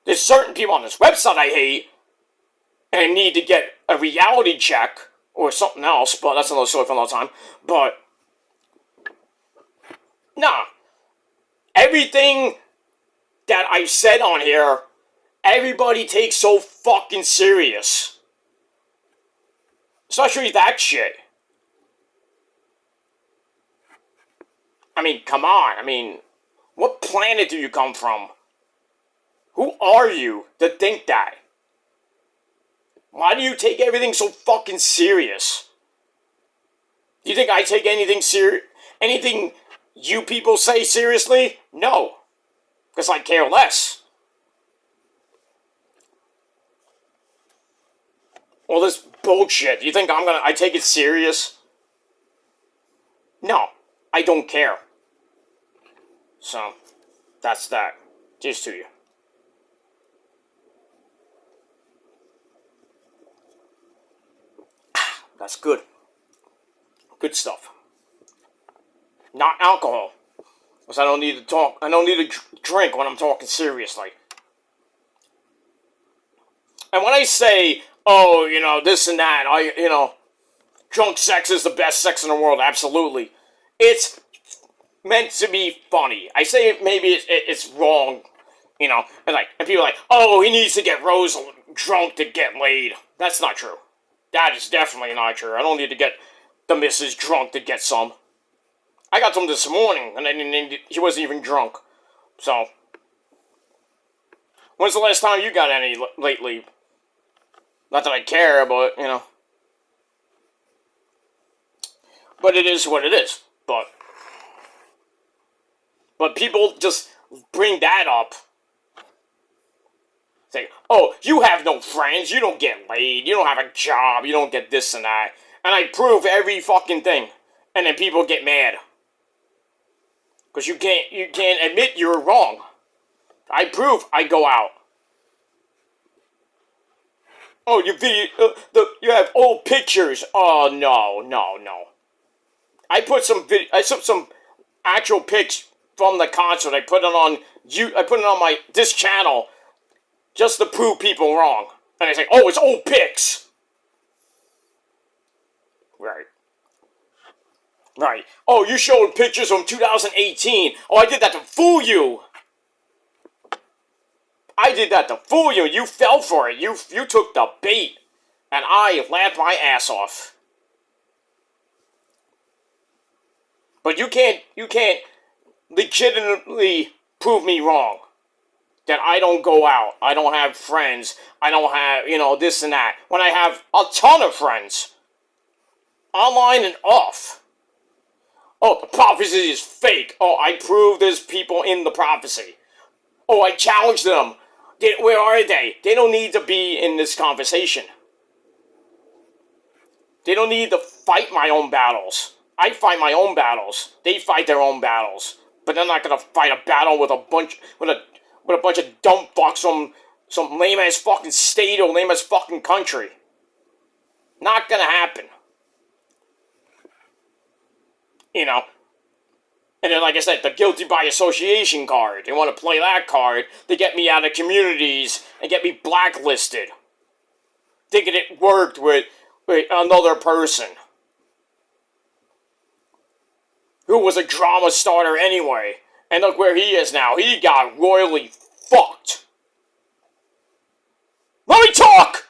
There's certain people on this website I hate, and need to get a reality check or something else, but that's another story for another time. But nah, everything that I've said on here, everybody takes so fucking serious. Especially that shit. I mean, come on. I mean, what planet do you come from? Who are you to think that? Why do you take everything so fucking serious? Do you think I take anything you people say seriously? No. Because I care less. All this bullshit. You think I take it serious? No. I don't care. So, that's that. Cheers to you. That's good. Good stuff. Not alcohol. Because I don't need to talk. I don't need to drink when I'm talking seriously. And when I say, oh, this and that, drunk sex is the best sex in the world, absolutely. It's meant to be funny. I say maybe it's wrong, and people are like, oh, he needs to get Rose drunk to get laid. That's not true. That is definitely not true. I don't need to get the missus drunk to get some. I got some this morning, and he wasn't even drunk. So, when's the last time you got any lately? Not that I care, but, But it is what it is. But people just bring that up. Say, oh, you have no friends, you don't get laid, you don't have a job, you don't get this and that. And I prove every fucking thing. And then people get mad. Because you can't admit you're wrong. I prove I go out. Oh, you have old pictures. Oh, no. I put some actual pics from the concert. I put it on this channel just to prove people wrong. And they say, oh, it's old pics. Right. Oh, you showed pictures from 2018. Oh, I did that to fool you. You fell for it. You took the bait. And I laughed my ass off. But you can't legitimately prove me wrong. That I don't go out. I don't have friends. I don't have, this and that. When I have a ton of friends. Online and off. Oh, the prophecy is fake. Oh, I prove there's people in the prophecy. Oh, I challenge them. Where are they? They don't need to be in this conversation. They don't need to fight my own battles. I fight my own battles. They fight their own battles. But they're not gonna fight a battle with a bunch of dumb fucks from some lame ass fucking state or lame ass fucking country. Not gonna happen. And then, like I said, the guilty by association card. They want to play that card to get me out of communities and get me blacklisted. Thinking it worked with another person. Who was a drama starter anyway. And look where he is now. He got royally fucked. Let me talk!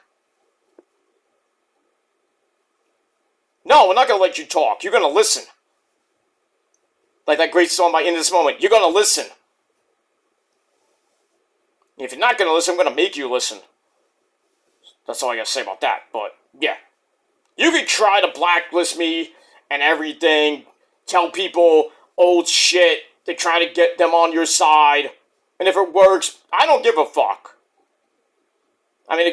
No, we're not going to let you talk. You're going to listen. Like that great song by In This Moment. You're going to listen. If you're not going to listen, I'm going to make you listen. That's all I got to say about that. But, yeah. You could try to blacklist me and everything. Tell people old shit to try to get them on your side. And if it works, I don't give a fuck. I mean,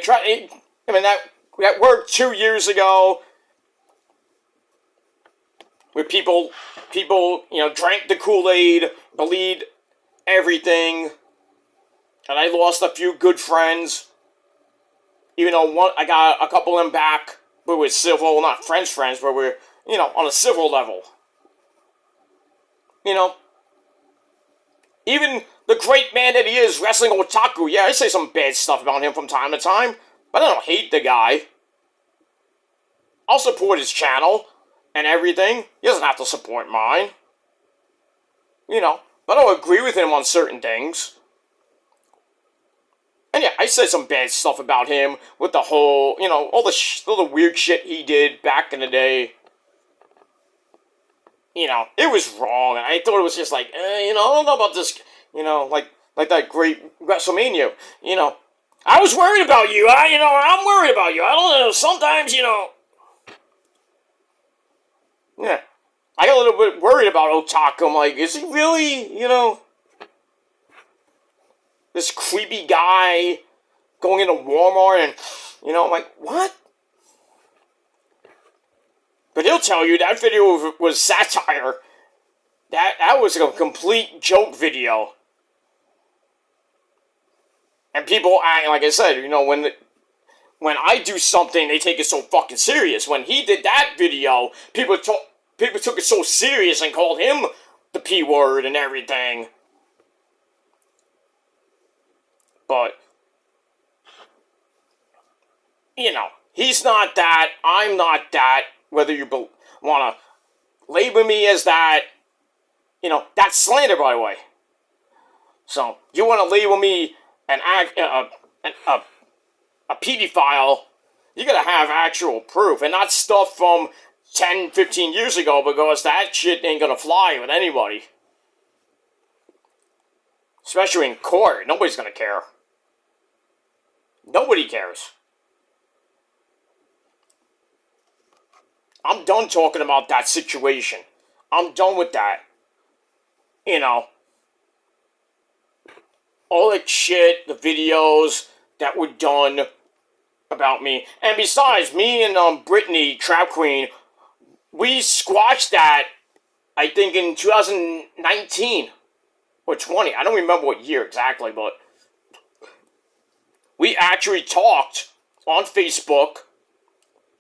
that worked 2 years ago. Where people, drank the Kool-Aid, believed everything, and I lost a few good friends. Even though I got a couple of them back, but we're civil, well, not friends, but we're, on a civil level. Even the great man that he is, Wrestling Otaku, yeah, I say some bad stuff about him from time to time, But I don't hate the guy. I'll support his channel and everything. He doesn't have to support mine. You know, I don't agree with him on certain things. And yeah, I said some bad stuff about him with the whole, you know, all the weird shit he did back in the day. You know, it was wrong, and I thought it was just like, you know, I don't know about this, you know, like that great WrestleMania, you know. I was worried about you, you know, I'm worried about you. I don't know, sometimes, you know. Yeah. I got a little bit worried about Otaku. I'm like, is he really, you know, this creepy guy going into Walmart and, you know, I'm like, what? But he'll tell you that video was satire. That was a complete joke video. And people act, like I said, you know, when I do something, they take it so fucking serious. When he did that video, people took it so serious and called him the P word and everything. But, you know, he's not that, I'm not that, whether you want to label me as that, you know, that's slander, by the way. So, you want to label me a pedophile, you gotta have actual proof, and not stuff from 10, 15 years ago, because that shit ain't gonna fly with anybody. Especially in court, nobody's gonna care. Nobody cares. I'm done talking about that situation. I'm done with that. You know, all that shit, the videos that were done about me. And besides, me and Brittany, Trap Queen, we squashed that, I think, in 2019 or 20. I don't remember what year exactly, but we actually talked on Facebook,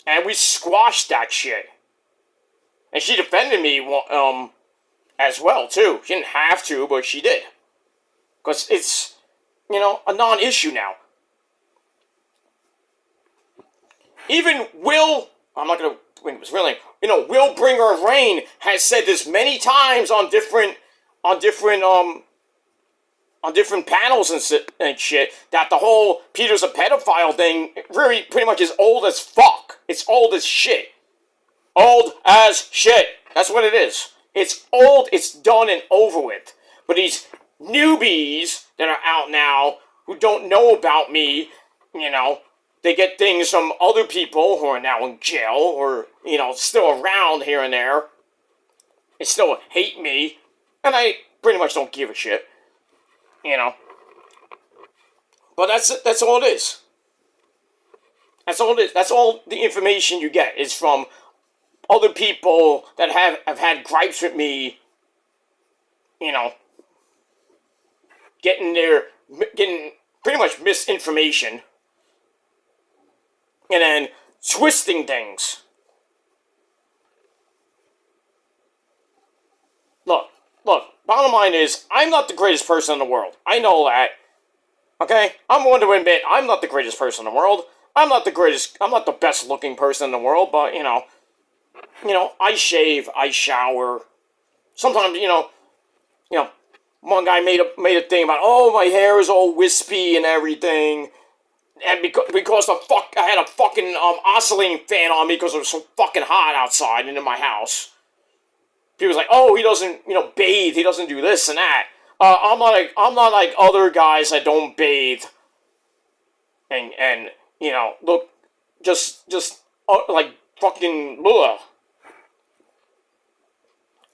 and we squashed that shit. And she defended me as well, too. She didn't have to, but she did. Because it's, you know, a non-issue now. Even I'm not going to bring his real name, you know, Will Bringer of Rain has said this many times on different panels and shit, that the whole Peter's a pedophile thing really pretty much is old as fuck. It's old as shit. Old as shit. That's what it is. It's old, it's done and over with. But these newbies that are out now who don't know about me, you know, they get things from other people who are now in jail or, you know, still around here and there. They still hate me. And I pretty much don't give a shit. You know. But that's all it is. That's all it is. That's all the information you get is from other people that have had gripes with me, you know, getting pretty much misinformation, and then twisting things. Look, bottom line is, I'm not the greatest person in the world. I know that. Okay? I'm willing to admit I'm not the greatest person in the world. I'm not the best looking person in the world, but, you know, I shave, I shower. Sometimes, you know, one guy made a thing about, oh, my hair is all wispy and everything. And because I had a fucking oscillating fan on me because it was so fucking hot outside and in my house. People was like, oh, he doesn't, you know, bathe. He doesn't do this and that. I'm not like other guys that don't bathe. And you know, look, just like fucking blah.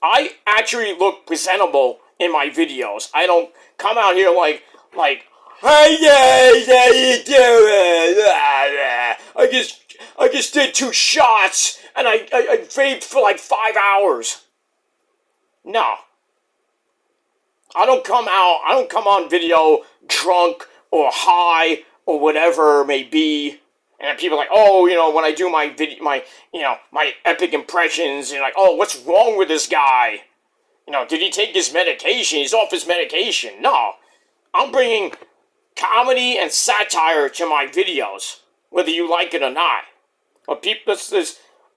I actually look presentable in my videos. I don't come out here like, hey guys, how you doing? I just did 2 shots and I vaped for like 5 hours. No. I don't come on video drunk or high or whatever it may be. And people are like, oh, you know, when I do my epic impressions, you're like, oh, what's wrong with this guy? You know, did he take his medication? He's off his medication. No. I'm bringing comedy and satire to my videos. whether you like it or not. Or people,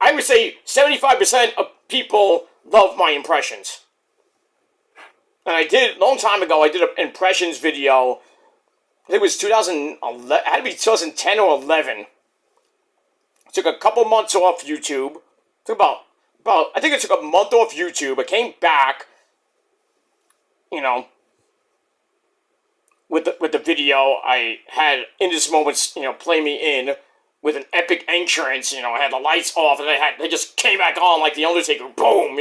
I would say 75% of people love my impressions. And I did, a long time ago, I did an impressions video. I think it was 2011, it had to be 2010 or 11. Took a couple months off YouTube. Took about I think it took a month off YouTube. I came back, you know, with the video. I had In This Moment, play me in with an epic entrance. I had the lights off and they just came back on like the Undertaker. Boom,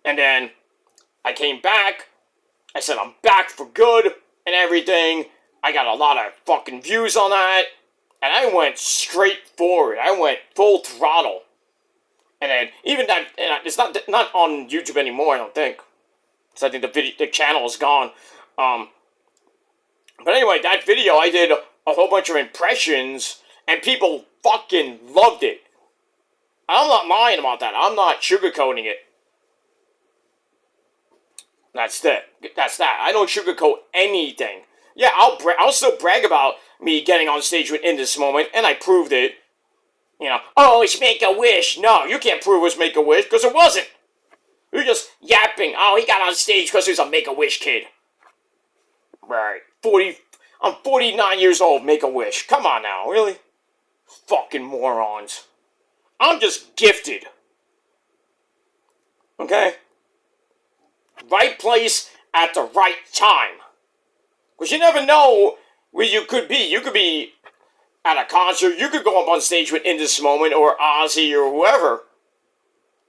And then I came back. I said I'm back for good and everything. I got a lot of fucking views on that. And I went straight forward. I went full throttle. And then even that, it's not on YouTube anymore, I don't think. So I think the channel is gone. But anyway, that video, I did a whole bunch of impressions, and people fucking loved it. I'm not lying about that. I'm not sugarcoating it. That's that. I don't sugarcoat anything. Yeah, I'll still brag about me getting on stage In This Moment, and I proved it. Oh, it's Make-A-Wish. No, you can't prove it's Make-A-Wish, because it wasn't. You're just yapping. Oh, he got on stage because he was a Make-A-Wish kid. Right. I'm 49 years old, Make-A-Wish. Come on now, really? Fucking morons. I'm just gifted. Okay? Right place at the right time. Because you never know where you could be. You could be at a concert. You could go up on stage In This Moment or Ozzy or whoever.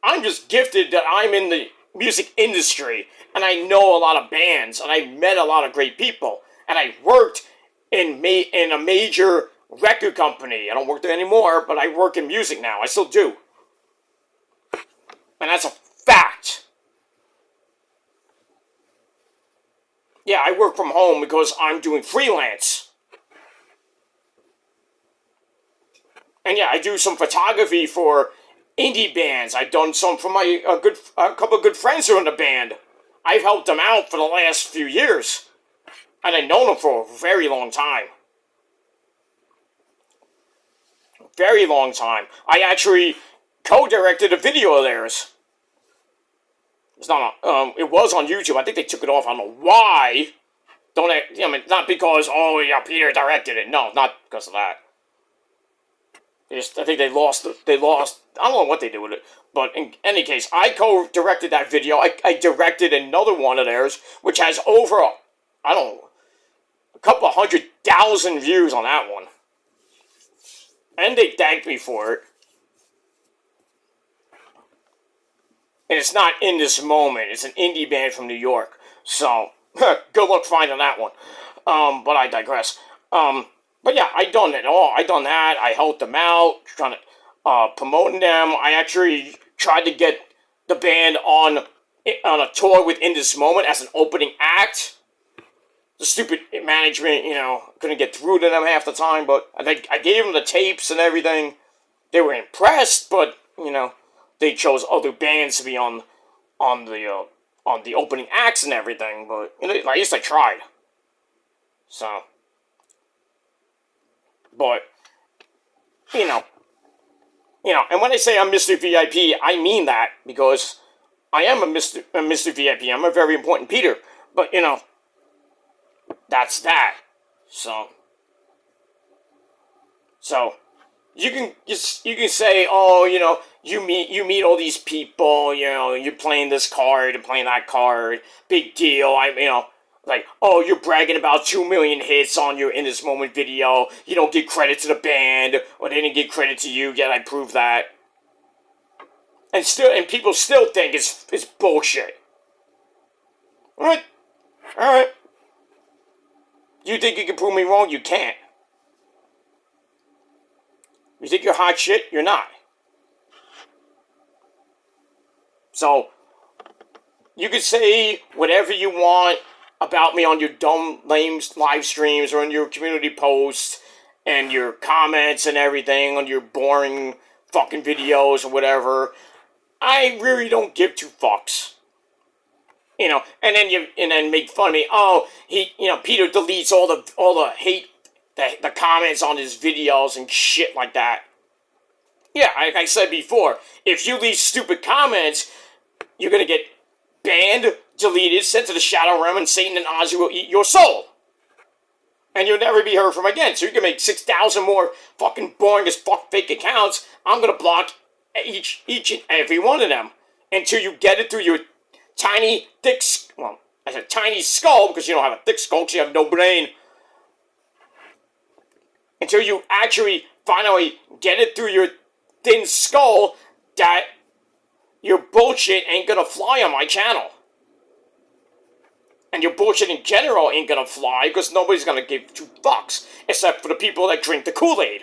I'm just gifted that I'm in the music industry. And I know a lot of bands. And I met a lot of great people. And I worked in a major record company. I don't work there anymore, but I work in music now. I still do. And that's a fact. Yeah, I work from home because I'm doing freelance. And yeah, I do some photography for indie bands. I've done some for a couple of good friends who are in the band. I've helped them out for the last few years. And I've known them for a very long time. Very long time. I actually co-directed a video of theirs. It's not it was on YouTube. I think they took it off. I don't know why. Not because, Peter directed it. No, not because of that. I think they lost. I don't know what they did with it. But in any case, I co-directed that video. I directed another one of theirs, which has over, a couple of 100,000 views on that one. And they thanked me for it. And it's not In This Moment. It's an indie band from New York. So, good luck finding that one. But I digress. But yeah, I done it all. I done that. I helped them out, trying to promoting them. I actually tried to get the band on a tour In This Moment as an opening act. The stupid management, couldn't get through to them half the time. But I gave them the tapes and everything. They were impressed, but they chose other bands to be on the opening acts and everything. But at least I tried. So. But, and when I say I'm Mr. VIP, I mean that because I am a Mr. VIP. I'm a very important Peter. But, that's that. So you can say, oh, you meet all these people, you're playing this card and playing that card, big deal. Like, oh, you're bragging about 2 million hits on your In This Moment video. You don't give credit to the band, or they didn't give credit to you. Yet I proved that. And people still think it's bullshit. Alright. You think you can prove me wrong? You can't. You think you're hot shit? You're not. So, you can say whatever you want about me on your dumb, lame live streams or on your community posts and your comments and everything on your boring fucking videos or whatever. I really don't give two fucks. And then make fun of me. Oh, Peter deletes all the hate the comments on his videos and shit like that. Yeah, like I said before, if you leave stupid comments, you're gonna get banned, deleted, sent to the Shadow Realm, and Satan and Ozzy will eat your soul. And you'll never be heard from again. So you can make 6,000 more fucking boring as fuck fake accounts. I'm gonna block each and every one of them until you get it through your tiny, thick, well, I said tiny skull because you don't have a thick skull because you have no brain. Until you actually finally get it through your thin skull that your bullshit ain't gonna fly on my channel. And your bullshit in general ain't gonna fly because nobody's gonna give 2 fucks except for the people that drink the Kool-Aid.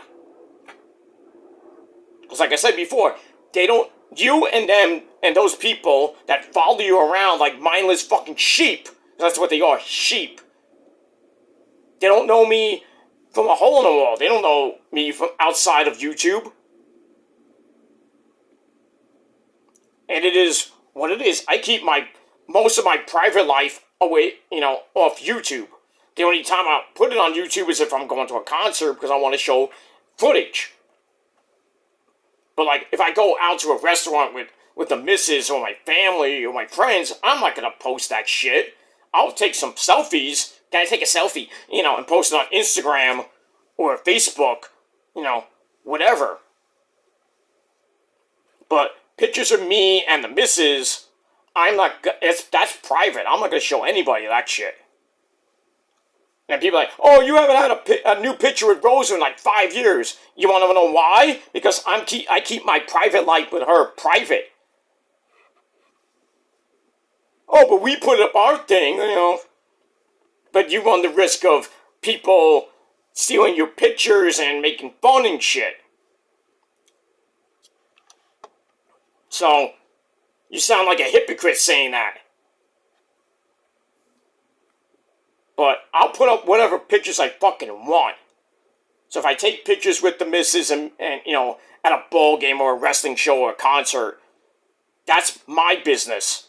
Because like I said before, they don't, you and them and those people that follow you around like mindless fucking sheep, that's what they are, sheep. They don't know me from a hole in the wall. They don't know me from outside of YouTube. And it is what it is. I keep most of my private life away, off YouTube. The only time I put it on YouTube is if I'm going to a concert because I want to show footage. But like, if I go out to a restaurant with the missus or my family or my friends, I'm not gonna post that shit. I'll take some selfies. Can I take a selfie? And post it on Instagram or Facebook. Whatever. But pictures of me and the missus, that's private. I'm not gonna show anybody that shit. And people are like, oh, you haven't had a new picture with Rosa in like 5 years. You want to know why? Because I keep my private life with her private. Oh, but we put up our thing, But you run the risk of people stealing your pictures and making fun and shit. So, you sound like a hypocrite saying that. But I'll put up whatever pictures I fucking want. So if I take pictures with the missus and at a ball game or a wrestling show or a concert, that's my business.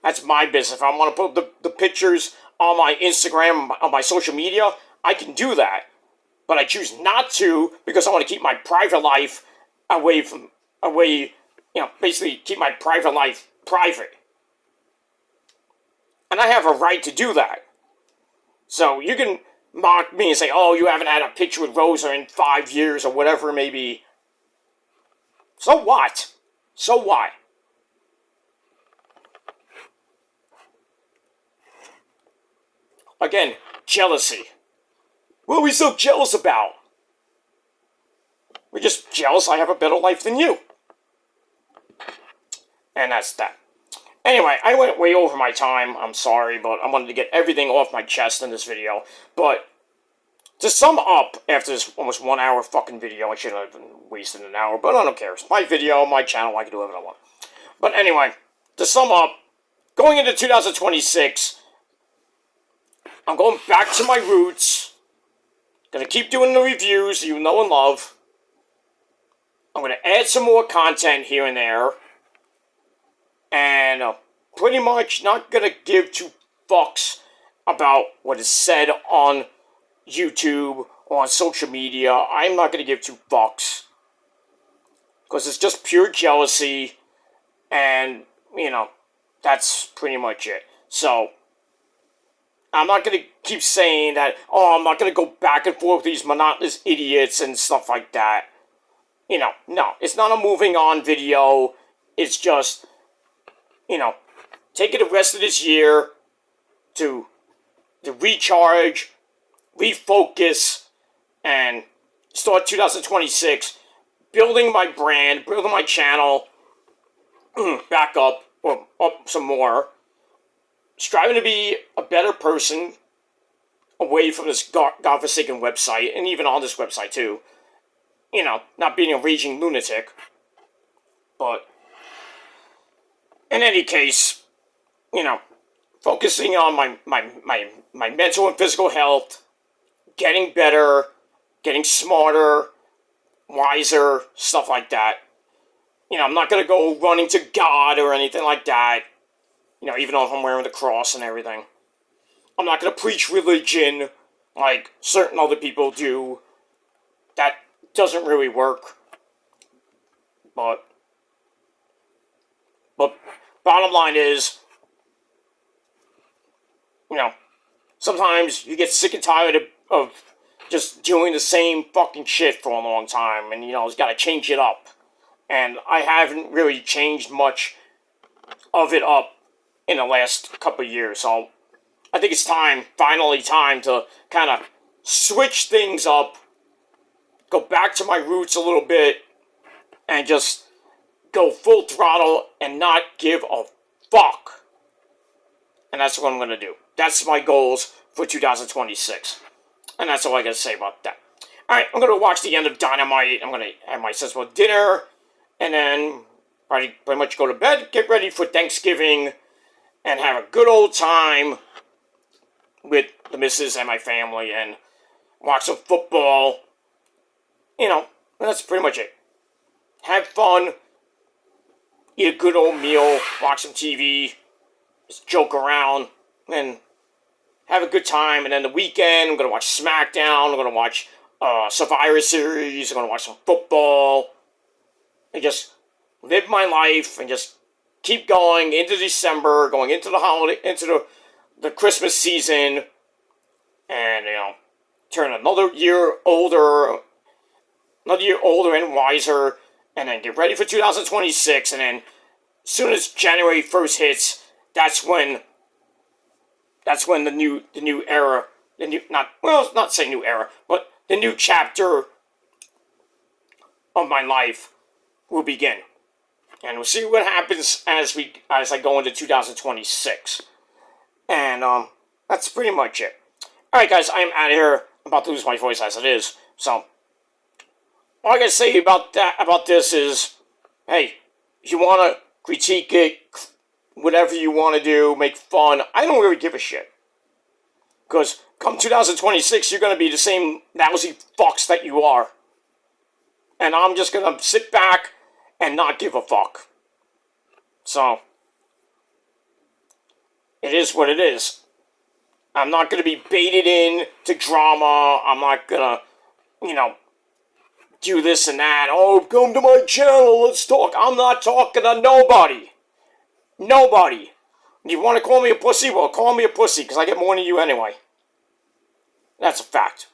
That's my business. If I want to put the pictures on my Instagram, on my social media, I can do that. But I choose not to because I want to keep my private life basically keep my private life private. And I have a right to do that. So you can mock me and say, oh, you haven't had a picture with Rosa in 5 years or whatever it may be. So what? So what? Again, jealousy. What are we so jealous about? We're just jealous I have a better life than you. And that's that. Anyway, I went way over my time. I'm sorry, but I wanted to get everything off my chest in this video. But to sum up, after this almost 1 hour fucking video, I should have been wasting an hour, but I don't care. It's my video, my channel, I can do whatever I want. But anyway, to sum up, going into 2026, I'm going back to my roots. Gonna keep doing the reviews you know and love. I'm gonna add some more content here and there. And pretty much not gonna give 2 fucks about what is said on YouTube or on social media. I'm not gonna give 2 fucks. Because it's just pure jealousy. And, that's pretty much it. So, I'm not gonna keep saying that, oh, I'm not gonna go back and forth with these monotonous idiots and stuff like that. No, it's not a moving on video. It's just, taking the rest of this year to recharge, refocus, and start 2026 building my brand, building my channel back up, or up some more, striving to be a better person away from this godforsaken website, and even on this website too. Not being a raging lunatic. But in any case, focusing on my mental and physical health, getting better, getting smarter, wiser, stuff like that. I'm not going to go running to God or anything like that. Even though I'm wearing the cross and everything. I'm not gonna preach religion like certain other people do. That doesn't really work. But bottom line is, you know, sometimes you get sick and tired of just doing the same fucking shit for a long time, and it's got to change it up. And I haven't really changed much of it up in the last couple of years, so I think it's finally time to kind of switch things up, go back to my roots a little bit, and just go full throttle and not give a fuck. And that's what I'm going to do. That's my goals for 2026. And that's all I got to say about that. Alright, I'm going to watch the end of Dynamite. I'm going to have my sensible dinner. And then pretty much go to bed, get ready for Thanksgiving, and have a good old time with the missus and my family, and watch some football. That's pretty much it. Have fun, eat a good old meal, watch some TV, just joke around, and have a good time. And then the weekend, I'm going to watch SmackDown, I'm going to watch Survivor Series, I'm going to watch some football, and just live my life, and just keep going into December, going into the holiday, into the Christmas season, and, turn another year older and wiser, and then get ready for 2026, and then as soon as January 1st hits, that's when the new era, not say new era, but the new chapter of my life will begin. And we'll see what happens as I go into 2026. And that's pretty much it. Alright guys, I am out of here. I'm about to lose my voice as it is. So all I gotta say about this is, hey, if you wanna critique it, whatever you wanna do, make fun, I don't really give a shit. Because come 2026, you're gonna be the same lousy fucks that you are. And I'm just gonna sit back and not give a fuck. So it is what it is. I'm not going to be baited in to drama. I'm not going to, do this and that. Oh, come to my channel, let's talk. I'm not talking to nobody. Nobody. If you want to call me a pussy, well, call me a pussy, because I get more than you anyway. That's a fact.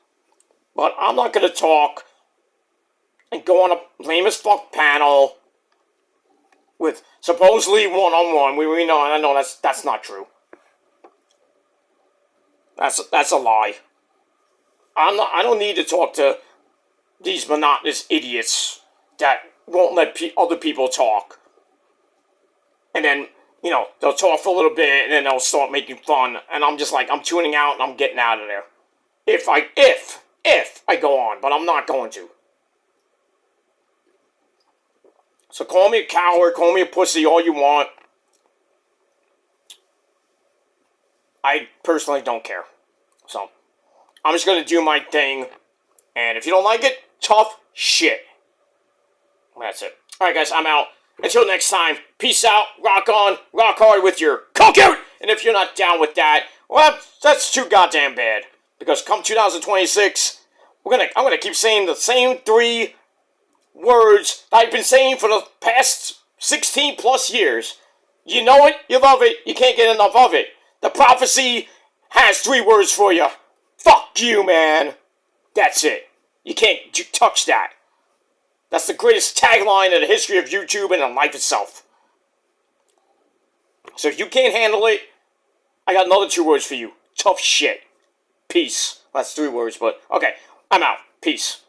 But I'm not going to talk and go on a lame as fuck panel with supposedly one-on-one. We know, I know that's not true. That's a lie. I don't need to talk to these monotonous idiots that won't let other people talk. And then, they'll talk for a little bit and then they'll start making fun. And I'm just like, I'm tuning out and I'm getting out of there. If I go on, but I'm not going to. So call me a coward, call me a pussy, all you want. I personally don't care. So, I'm just going to do my thing. And if you don't like it, tough shit. That's it. Alright guys, I'm out. Until next time, peace out, rock on, rock hard with your coke out! And if you're not down with that, well, that's too goddamn bad. Because come 2026, I'm gonna keep saying the same 3 words I've been saying for the past 16 plus years. You know it, you love it, you can't get enough of it. The prophecy has 3 words for you. Fuck you, man. That's it. You can't touch that. That's the greatest tagline in the history of YouTube and in life itself. So if you can't handle it, I got another 2 words for you. Tough shit. Peace. That's 3 words, but okay. I'm out. Peace.